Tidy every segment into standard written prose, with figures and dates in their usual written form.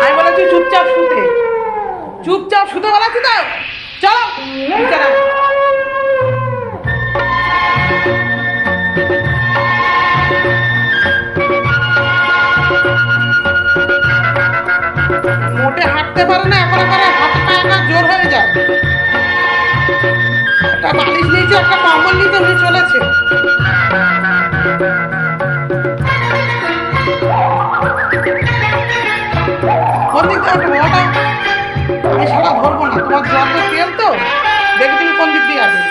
আমি বলেছি চুপচাপ শুতে, চুপচাপ শুতে বলেছি তো। চলো বিছানা। মোটে হাঁটতে পারে না, এখন করে হাতে পায়ে জোর হয়ে যায়। একটা বালিশ নিয়েছে, একটা কম্বল নিতে উনি চলেছে। কোন দিক দিয়ে উঠবো ওটা আমি সারা ধরবো না, তোমার যত তেল তো দেখে তুমি কোন দিক দিয়ে আসবে।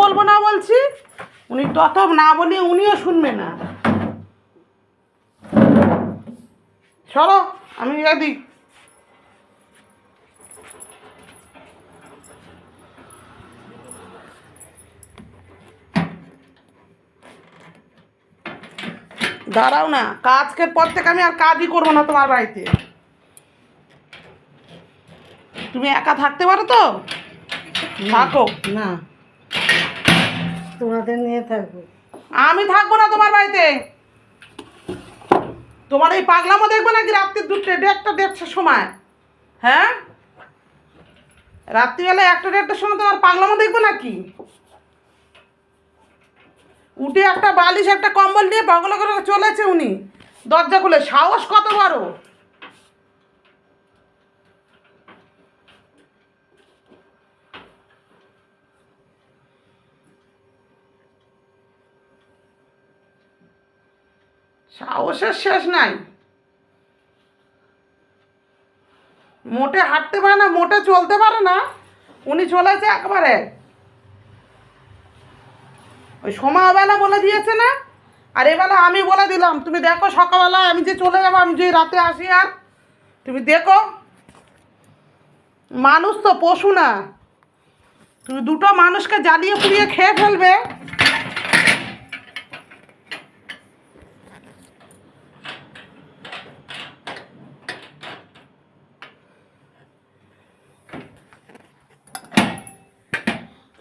বলবো না বলছি, উনি তত না বলি উনিও শুনবে না। চলো আমি এদিক। দাঁড়াও না, আজকের পর থেকে আমি আর কাজই করবো না তোমার বাড়িতে। তুমি একা থাকতে পারো তো? থাকো না, তোমাদের নিয়ে থাকবো। আমি থাকবো না তোমার বাড়িতে। তোমার এই পাগলামো দেখবো নাকি রাত্রি 1:30 সময়? হ্যাঁ, রাত্রিবেলা 1:30 সময় তোমার পাগলামো দেখবো নাকি? উঠে একটা বালিশ একটা কম্বল নিয়ে পাগলা করে চলেছে উনি, দরজা খুলে। সাহস কত বড়! সাহসের শেষ নাই। মোটে হাঁটতে পারে না, মোটে চলতে পারে না, উনি চলেছে একবারে। ওই সময়বেলা বলে দিয়েছে না, আর এবেলা আমি বলে দিলাম। তুমি দেখো সকালবেলা আমি যে চলে যাবো, আমি যে রাতে আসি, আর তুমি দেখো। মানুষ তো পশু না, তুমি দুটো মানুষকে জ্বালিয়ে পুড়িয়ে খেয়ে ফেলবে।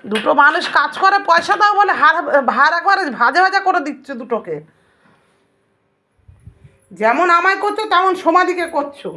দুটো মানুষ কাজ করে পয়সা দাও বলে হার একবারে ভাজা ভাজা করে দিচ্ছে দুটোকে। যেমন আমায় করছো তেমন সমাধিকে করছো।